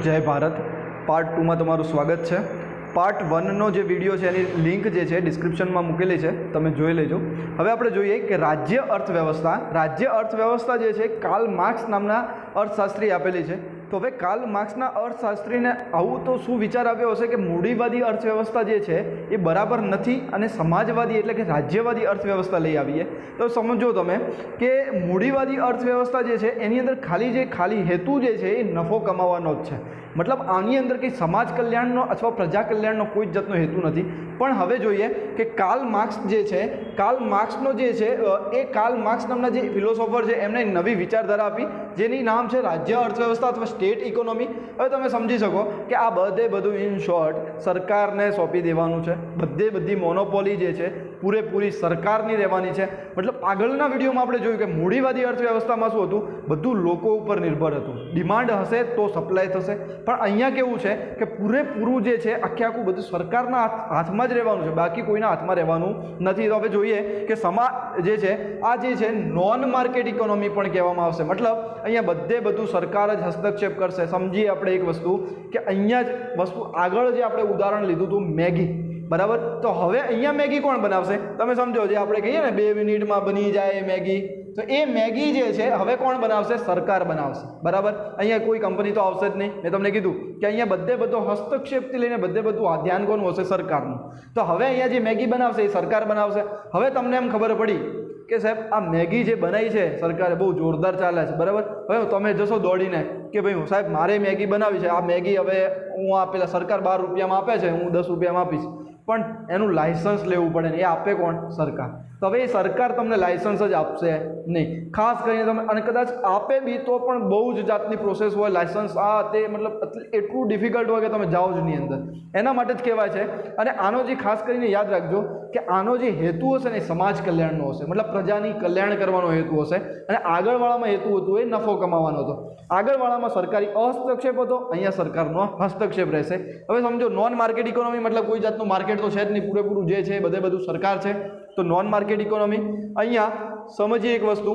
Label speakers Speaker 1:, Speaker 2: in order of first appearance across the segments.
Speaker 1: जय भारत। पार्ट 2 में तमारुं स्वागत है। पार्ट 1 नो जे विडियो है एनी लिंक जे है डिस्क्रिप्शन में मूकेली है, तमे जोई लेजो। हवे आपणे जोईए कि राज्य अर्थव्यवस्था जे छे कार्ल मार्क्स नामना अर्थशास्त्री आपेली है। तो हवे कार्ल मार्क्सना अर्थशास्त्रीने आवुं तो शुं विचार आव्यो हशे कि मूडीवादी अर्थव्यवस्था जे छे ए बराबर नथी अने समाजवादी एटले कि राज्यवादी अर्थव्यवस्था लई आवीए। तो समझो तमे कि मूडीवादी अर्थव्यवस्था जे छे एनी अंदर खाली हेतु जे छे ए नफो कमावानो ज छे। मतलब आनी अंदर कंई समाज कल्याणनो अथवा प्रजा कल्याणनो कोई जातनो हेतु नहीं। पण हवे जोईए कि कार्ल मार्क्स जे छे, कार्ल मार्क्सनो जे छे ए कार्ल मार्क्स नामना जे फिलोसोफर छे एमणे नवी विचारधारा आपी जेनी नाम छे राज्य अर्थव्यवस्था अथवा स्टेट इकोनॉमी। हवे तमे समझी शको कि आ बधुं इन शॉर्ट सरकारने सौंपी देवानुं छे। बधी मोनोपोली जे छे पूरेपूरी सरकारनी रहेवानी छे। मतलब आगळना विडियोमां आपणे जोयुं कि मूडीवादी अर्थव्यवस्थामां शुं हतुं, बधुं लोको उपर निर्भर हतुं। डिमांड हशे तो सप्लाय थशे। पण अहींया केवुं छे कि पूरेपूरुं जे छे आखे आखुं बधुं सरकारना हाथमां ज रहेवानुं छे, बाकी कोईना हाथमां रहेवानुं नथी। तो हवे जोईए कि समाज जे छे आ जे छे नॉन मार्केट इकोनॉमी पण कहेवामां आवशे। मतलब अहींया बधुं सरकार ज हस्तक्षेप करशे। समजीए आपणे एक वस्तु कि अहींया ज वस्तु आगळ जे आपणे उदाहरण लीधुं हतुं मैगी, बराबर। तो हवे अहींया मैगी कोण बनावशे? तमे समजो, जे आपणे कहीए ने 2 मिनिटमां बनी जाए मैगी, तो ये मैगी जे छे हवे कोण बनावशे? सरकार बनावशे, बराबर। अहींया कोई कंपनी तो आवशे ज नहीं। मैं तमने कीधुं कि अहींया बधो हस्तक्षेपथी लईने बधुं ध्यान कोનું हशे? सरकारनुं। तो हवे अहींया जे मैगी बनावशे ए सरकार बनावशे। हवे तमने एम खबर पड़ी कि साहेब आ मैगी जे बनाई है सरकारे बहु जोरदार चाले छे, बराबर। हवे तमे जशो दौड़ीने कि भाई साहेब मारे मैगी बनावी छे, आ मैगी हवे हूँ आ पेला सरकार 12 रुपयामां आपे छे, हूँ 10 रुपयामां आपीश, पण एनुं लाइसेंस लेवुं पड़े ने। ए आपे कोण? सरकार। तो हवे सरकार तमने लाइसेंस ज आपशे नहीं। खास करीने तमे अने कदाच आपे बी तो पण बहु ज जातनी प्रोसेस होय, लाइसेंस आ ते मतलब एटલું डिफिकल्ट होय कि तमे जाओ ज नहीं अंदर। एना माटे ज कहेवाय छे। अने आनो जे खास करीने याद राखजो कि आनो जे हेतु हशे ने समाज कल्याणनो हशे। मतलब प्रजानी कल्याण करवानो हेतु हशे। अने आगळवाळामां हेतु हतो ए नफो कमाવાનો हतो। आगळवाळामां सरकारी हस्तक्षेप हतो, अहींया सरकारनो हस्तक्षेप रहेशे। हवे समजो नॉन मार्केट इकोनॉमी मतलब कोई जातनुं मार्केट तो छे ज नहीं, पूरेपूरुं जे छे बधुं सरकार छे। तो नॉन मार्केट इकोनॉमी अहींया समझीए एक वस्तु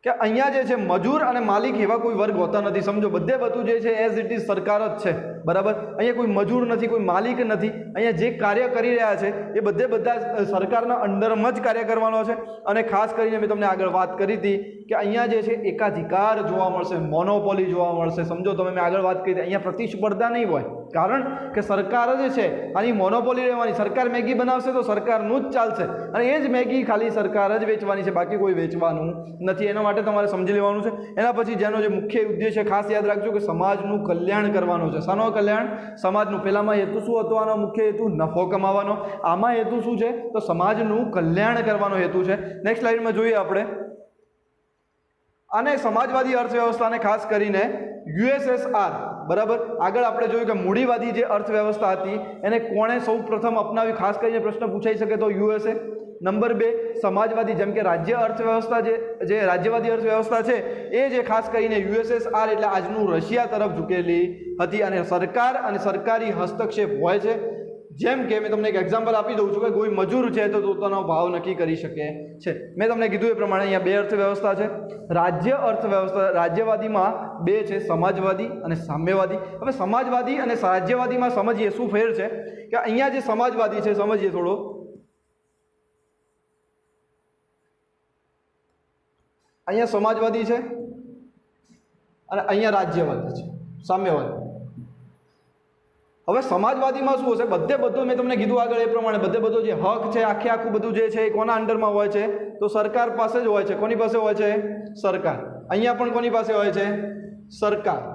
Speaker 1: कि अहींया जे छे मजूर अने मालिक एवा कोई वर्ग होता नहीं। समझो बधुं जे छे एज इट इज सरकार ज छे, बराबर। अहींया कोई मजूर नहीं, कोई मालिक नहीं। अहींया जे कार्य करी रह्या छे ए बधा सरकारना अंडरमां ज कार्य करवानो छे। अने खास करीने मैं तमने आगळ वात करी हती कि अहींया जे छे एकाधिकार जोवा मळशे, मोनोपोली जोवा मळशे। समझो तमे मैं आगळ वात करी हती अहींया प्रतिस्पर्धा नहीं होय, कारण के सरकार जे छे आनी मोनोपोली रहेवानी। सरकार मैगी बनावशे तो सरकारनुं ज चालशे अने ए ज मैगी खाली सरकार ज वेचवानी छे, बाकी कोई वेचवानुं नथी। एना माटे तमारे समजी लेवानुं छे। एना पछी जेनो जे मुख्य उद्देश्य खास याद राखजो कि समाजनुं कल्याण करवानुं छे। शानो कल्याण? समाजनुं। पेलामां हेतु शुं हतो? आनो मुख्य हेतु नफो कमाવાનો। आमां हेतु शुं छे? तो समाजनुं कल्याण करवानो हेतु छे। नेक्स्ट स्लाइडमां जोईए आपणे आने समाजवादी अर्थव्यवस्था ने खास करीने यूएसएसआर, बराबर। आगळ आपणे जोयुं कि मूडीवादी जे अर्थव्यवस्था हती एने कोणे सौ प्रथम अपनावी? खास करीने प्रश्न पूछाई शके तो यूएसए। नंबर 2 समाजवादी, जेम के राज्य अर्थव्यवस्था जे राज्यवादी अर्थव्यवस्था है ए जे खास करीने यूएसएसआर एटले आजनुं रशिया तरफ झुकेली हती अने सरकार अने सरकारी हस्तक्षेप होय छे। जेम के मैं तमने एक एक्जाम्पल आपी दऊं छुं कि कोई मजूर है तो पोतानो भाव नक्की करी शके छे। मैं तमने कीधुं ए प्रमाणे अहींया 2 अर्थव्यवस्था है। राज्य अर्थव्यवस्था राज्यवादीमां 2 छे, समाजवादी अने साम्यवादी। हवे समाजवादी अने राज्यवादीमां समजीए शुं फेर छे कि अहींया जे समाजवादी छे समजीए थोड़ो। अहींया समाजवादी है और अहींया राज्यवादी है, साम्यवादी। हवे समाजवादी में शुं हशे? बधुं मैं तमने कीधुं आगळ ए प्रमाणे बधो जे हक है आखे आखुं बधुं जे छे कोना अंडरमां होय छे? तो सरकार पासे ज होय छे। कोनी पासे होय छे? सरकार। अहींया पण कोनी पासे होय छे? सरकार,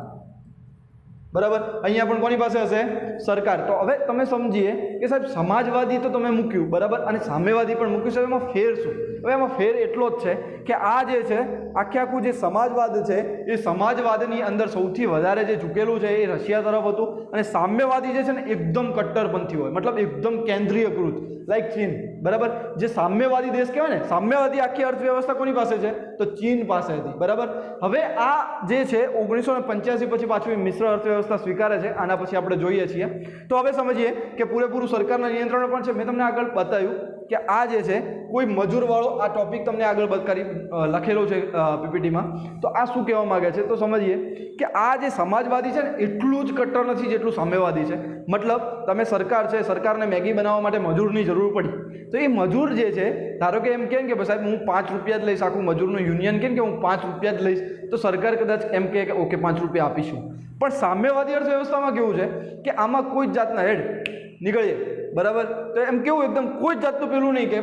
Speaker 1: बराबर। अहींया पण कोनी पासे हशे? सरकार। तो हवे तमे समजीए कि साहेब समाजवादी तो तमे मूक्युं, बराबर, अने साम्यवादी पण मूक्युं छे। एमां फेर शुं? हवे एमां फेर एटलो ज छे कि आ जे छे आखे आखुं जे समाजवाद छे ए समाजवादनी अंदर सौथी वधारे जे झुकेલું છે એ રશિયા તરફ હતું અને સામ્યવાદી જે છે ને એકદમ કટ્ટરપંથી હોય, मतलब एकदम केंद्रीयकृत लाइक चीन, बराबर। जे साम्यवादी देश कहेवाय ने, साम्यवादी आखी अर्थव्यवस्था कोनी पासे छे? तो चीन पासे हती, बराबर। हवे आ जे छे 1985 પછી पाछું मिश्र अर्थव्यवस्था स्वीकारे छे। आना પછી આપણે જોઈએ છીએ। तो हवे समझीए कि पूरेपूरुं सरकारना नियंत्रण पण छे। मैं तमने आगळ बताव्युं કે આ જે છે કોઈ મજૂરવાળો આ ટોપિક તમને આગળ કરી લખેલો છે પીપીટીમાં, તો આ શું કહેવા માગે છે તો સમજીએ કે આ જે સમાજવાદી છે ને એટલું જ કટ્ટર નથી જેટલું સામ્યવાદી છે. મતલબ તમે સરકાર છે, સરકારને મેગી બનાવવા માટે મજૂરની જરૂર પડી, તો એ મજૂર જે છે ધારો કે એમ કહે કે સાહેબ હું 5 રૂપિયા જ લઈશ, આખું મજૂરનું યુનિયન કહે કે હું 5 રૂપિયા જ લઈશ, તો સરકાર કદાચ એમ કહે કે ઓકે 5 રૂપિયા આપીશું. પણ સામ્યવાદી અર્થવ્યવસ્થામાં કેવું છે કે આમાં કોઈ જ જાતના હેડ નીકળીએ, બરાબર, તો એમ કેવું એકદમ કોઈ જ જાતનું પેલું નહીં કે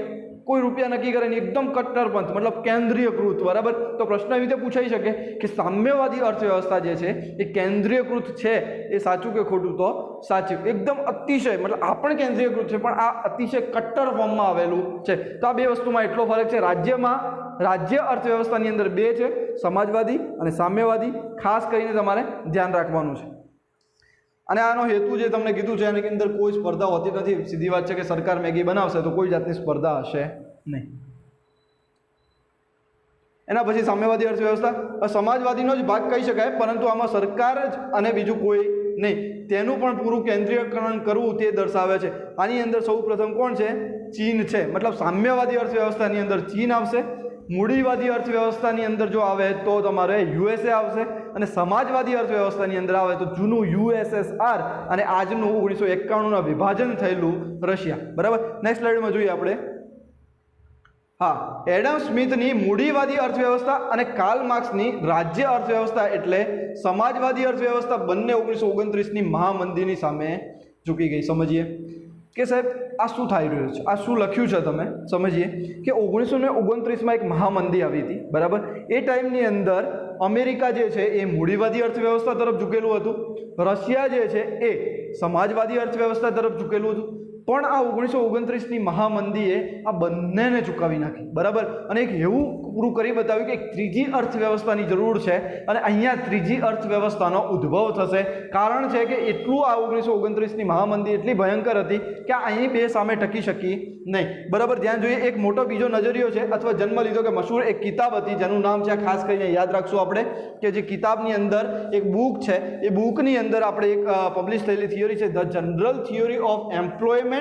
Speaker 1: કોઈ રૂપિયા નક્કી કરે નહીં, એકદમ કટ્ટરપંથ મતલબ કેન્દ્રીયકૃત, બરાબર. તો પ્રશ્ન એવી રીતે પૂછાઈ શકે કે સામ્યવાદી અર્થવ્યવસ્થા જે છે એ કેન્દ્રીયકૃત છે, એ સાચું કે ખોટું? તો સાચું. એકદમ અતિશય મતલબ આ પણ કેન્દ્રીયકૃત છે પણ આ અતિશય કટ્ટર ફોર્મમાં આવેલું છે. તો આ બે વસ્તુમાં એટલો ફરક છે. રાજ્ય અર્થવ્યવસ્થાની અંદર બે છે, સમાજવાદી અને સામ્યવાદી. ખાસ કરીને તમારે ધ્યાન રાખવાનું છે. અને આનો હેતુ જે તમને કીધું છે એની અંદર કોઈ સ્પર્ધા હોતી નથી. સીધી વાત છે કે સરકાર મેગી બનાવશે તો કોઈ જાતની સ્પર્ધા હશે નહીં. એના પછી સામ્યવાદી અર્થવ્યવસ્થા સમાજવાદીનો જ ભાગ કહી શકાય, પરંતુ આમાં સરકાર જ અને બીજું કોઈ નહીં, તેનું પણ પૂરું કેન્દ્રીયકરણ કરવું તે દર્શાવે છે. આની અંદર સૌ પ્રથમ કોણ છે? ચીન છે. મતલબ સામ્યવાદી અર્થવ્યવસ્થાની અંદર ચીન આવશે, મૂડીવાદી અર્થવ્યવસ્થાની અંદર જો આવે તો તમારે યુએસએ આવશે, અને સમાજવાદી અર્થવ્યવસ્થાની અંદર આવે તો જૂનું યુએસએસઆર અને આજનું 1991ના વિભાજન થયેલું રશિયા, બરાબર. નેક્સ્ટ સ્લાઇડમાં જોઈએ આપણે. હા, એડમ સ્મિથની મૂડીવાદી અર્થવ્યવસ્થા અને કાર્લ માર્ક્સની રાજ્ય અર્થવ્યવસ્થા એટલે સમાજવાદી અર્થવ્યવસ્થા બંને 1929ની મહામંદીની સામે ઝૂકી ગઈ. સમજીએ કે સાહેબ આ શું થઈ રહ્યું છે, આ શું લખ્યું છે તમે સમજીએ કે 1929માં એક મહામંદી આવી હતી, બરાબર. એ ટાઈમની અંદર અમેરિકા જે છે એ મૂડીવાદી અર્થવ્યવસ્થા તરફ ઝૂકેલું હતું, રશિયા જે છે એ સમાજવાદી અર્થવ્યવસ્થા તરફ ઝૂકેલું હતું. પણ આ 1929ની મહામંદીએ આ બંનેને ચૂકાવી નાખી, બરાબર. અને એક એવું પૂરું કરી બતાવ્યું કે એક ત્રીજી અર્થવ્યવસ્થાની જરૂર છે, અને અહીંયા ત્રીજી અર્થવ્યવસ્થાનો ઉદ્ભવ થશે. કારણ છે કે એટલું આ 1929ની મહામંદી એટલી ભયંકર હતી કે અહીં બે સામે ટકી શકી નહીં, બરાબર. ધ્યાન જોઈએ, એક મોટો બીજો નજરિયો છે અથવા જન્મ લીધો કે મશહૂર એક કિતાબ હતી જેનું નામ છે, ખાસ કરીને યાદ રાખશું આપણે કે જે કિતાબની અંદર એક બુક છે, એ બુકની અંદર આપણે એક પબ્લિશ થયેલી થિયરી છે, the general theory of employment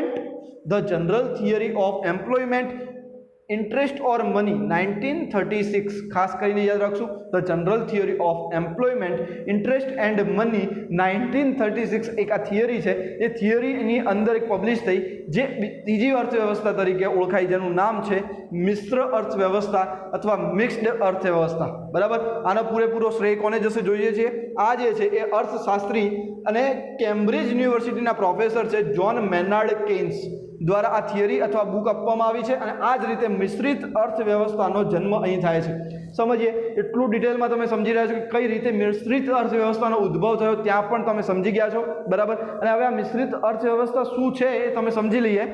Speaker 1: interest or money 1936. ખાસ કરીને યાદ રાખશું, the general theory of employment interest and money 1936 એક આ થિયરી છે. એ થિયરીની અંદર એક પબ્લિશ થઈ જે ત્રીજી અર્થવ્યવસ્થા તરીકે ઓળખાય, જેનું નામ છે મિશ્ર અર્થવ્યવસ્થા અથવા મિક્સ્ડ અર્થવ્યવસ્થા, બરાબર. આનો પૂરેપૂરો શ્રેય કોને જશે જોઈએ છીએ? આ જે છે એ અર્થશાસ્ત્રી અને કેમ્બ્રિજ યુનિવર્સિટીના પ્રોફેસર છે જ્હોન મેનાર્ડ કેન્સ દ્વારા આ થિયરી અથવા બુક આપવામાં આવી છે, અને આ જ રીતે મિશ્રિત અર્થવ્યવસ્થાનો જન્મ અહીં થાય છે. સમજીએ, એટલું ડિટેલમાં તમે સમજી રહ્યા છો કે કઈ રીતે મિશ્રિત અર્થવ્યવસ્થાનો ઉદ્ભવ થયો, ત્યાં પણ તમે સમજી ગયા છો, બરાબર. અને હવે આ મિશ્રિત અર્થવ્યવસ્થા શું છે એ તમે સમજી લઈએ.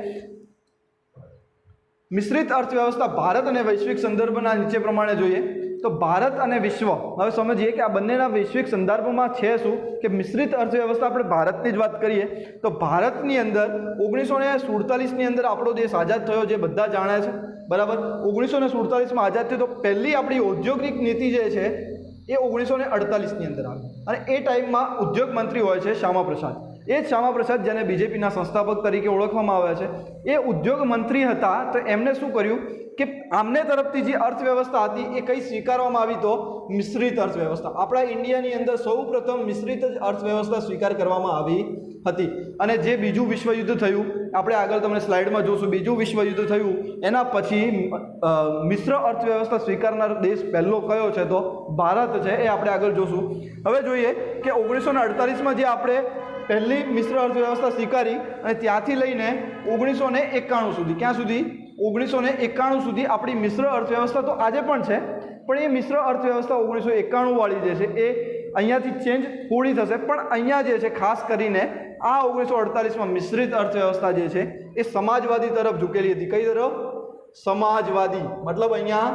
Speaker 1: મિશ્રિત અર્થવ્યવસ્થા ભારત અને વૈશ્વિક સંદર્ભના નીચે પ્રમાણે જોઈએ તો ભારત અને વિશ્વ, હવે સમજીએ કે આ બંનેના વૈશ્વિક સંદર્ભમાં છે શું કે મિશ્રિત અર્થવ્યવસ્થા. આપણે ભારતની જ વાત કરીએ તો ભારતની અંદર 1947ની અંદર આપણો દેશ આઝાદ થયો, જે બધા જાણે છે, બરાબર. 1947માં આઝાદ થયો તો પહેલી આપણી ઔદ્યોગિક નીતિ જે છે એ 1948ની અંદર આવી, અને એ ટાઈમમાં ઉદ્યોગ મંત્રી હોય છે શ્યામા પ્રસાદ. એ જ શ્યામા પ્રસાદ જેને બીજેપીના સંસ્થાપક તરીકે ઓળખવામાં આવે છે, એ ઉદ્યોગ મંત્રી હતા. તો એમણે શું કર્યું કે આમને તરફથી જે અર્થવ્યવસ્થા હતી એ કઈ સ્વીકારવામાં આવી? તો મિશ્રિત અર્થવ્યવસ્થા. આપણા ઇન્ડિયાની અંદર સૌ પ્રથમ મિશ્રિત જ અર્થવ્યવસ્થા સ્વીકાર કરવામાં આવી હતી. અને જે બીજું વિશ્વયુદ્ધ થયું, આપણે આગળ તમને સ્લાઇડમાં જોશું, બીજું વિશ્વયુદ્ધ થયું એના પછી મિશ્ર અર્થવ્યવસ્થા સ્વીકારનાર દેશ પહેલો કયો છે? તો ભારત છે. એ આપણે આગળ જોશું. હવે જોઈએ કે 1948માં જે આપણે પહેલી મિશ્ર અર્થવ્યવસ્થા સ્વીકારી અને ત્યાંથી લઈને 1991 સુધી, ક્યાં સુધી? 1991 સુધી આપણી મિશ્ર અર્થવ્યવસ્થા તો આજે પણ છે, પણ એ મિશ્ર અર્થવ્યવસ્થા 1991 વાળી જે છે એ અહીંયાથી ચેન્જ થોડી થશે. પણ અહીંયા જે છે ખાસ કરીને આ 1948માં મિશ્રિત અર્થવ્યવસ્થા જે છે એ સમાજવાદી તરફ ઝૂકેલી હતી. કઈ તરફ? સમાજવાદી. મતલબ અહીંયા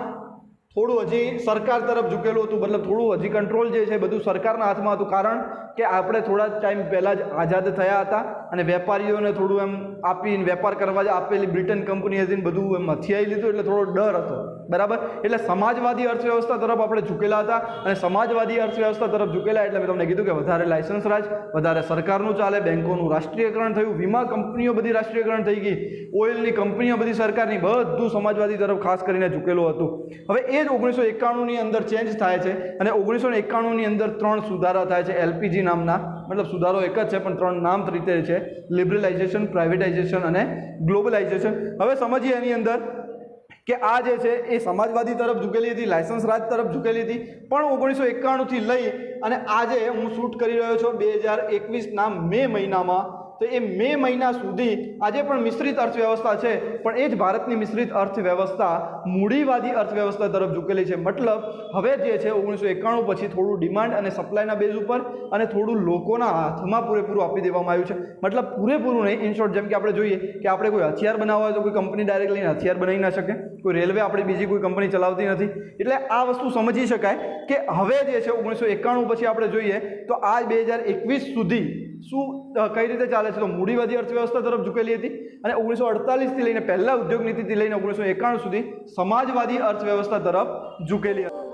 Speaker 1: થોડું હજી સરકાર તરફ ઝૂકેલું હતું, મતલબ થોડું હજી કંટ્રોલ જે છે બધું સરકારના હાથમાં હતું, કારણ કે આપણે થોડા ટાઈમ પહેલાં જ આઝાદ થયા હતા અને વેપારીઓને થોડું એમ આપીને વેપાર કરવા જ આપેલી બ્રિટન કંપની હતી ને બધું એમ હથિયાઈ લીધું, એટલે થોડો ડર હતો, બરાબર. એટલે સમાજવાદી અર્થવ્યવસ્થા તરફ આપણે ઝૂકેલા હતા અને સમાજવાદી અર્થવ્યવસ્થા તરફ ઝૂકેલા એટલે મેં તમને કીધું કે વધારે લાયસન્સ રાજ, વધારે સરકારનું ચાલે, બેન્કોનું રાષ્ટ્રીયકરણ થયું, વીમા કંપનીઓ બધી રાષ્ટ્રીયકરણ થઈ ગઈ, ઓઇલની કંપનીઓ બધી સરકારની, બધું સમાજવાદી તરફ ખાસ કરીને ઝૂકેલું હતું. હવે એ જ 1991ની અંદર ચેન્જ થાય છે અને 1991ની અંદર 3 સુધારા થાય છે LPG નામના, મતલબ સુધારો એક જ છે પણ 3 નામ રીતે છે: લિબરલાઇઝેશન, પ્રાઇવેટાઇઝેશન અને ગ્લોબલાઇઝેશન. હવે સમજીએ એની અંદર કે આ જે છે એ સમાજવાદી તરફ ઝૂકેલી હતી, લાયસન્સ રાજ તરફ ઝૂકેલી હતી, પણ 1991થી લઈ અને આજે હું શૂટ કરી રહ્યો છું 2021ના મે મહિનામાં, તો એ મે મહિના સુધી આજે પણ મિશ્રિત અર્થવ્યવસ્થા છે, પણ એ જ ભારતની મિશ્રિત અર્થવ્યવસ્થા મૂડીવાદી અર્થવ્યવસ્થા તરફ ઝૂકેલી છે. મતલબ હવે જે છે 1991 પછી થોડું ડિમાન્ડ અને સપ્લાયના બેઝ ઉપર અને થોડું લોકોના હાથમાં પૂરેપૂરું આપી દેવામાં આવ્યું છે. મતલબ પૂરેપૂરું નહીં, ઇન શોર્ટ, જેમ કે આપણે જોઈએ કે આપણે કોઈ હથિયાર બનાવવા હોય તો કોઈ કંપની ડાયરેક્ટ લઈને હથિયાર બનાવી ના શકે, કોઈ રેલવે આપણી બીજી કોઈ કંપની ચલાવતી નથી. એટલે આ વસ્તુ સમજી શકાય કે હવે જે છે 1991 પછી આપણે જોઈએ તો આ 2021 સુધી શું કઈ રીતે ચાલે છે, તો મૂડીવાદી અર્થવ્યવસ્થા તરફ ઝૂકેલી હતી અને 1948થી લઈને પહેલા ઉદ્યોગ નીતિથી લઈને 1991 સુધી સમાજવાદી અર્થવ્યવસ્થા તરફ ઝૂકેલી હતી.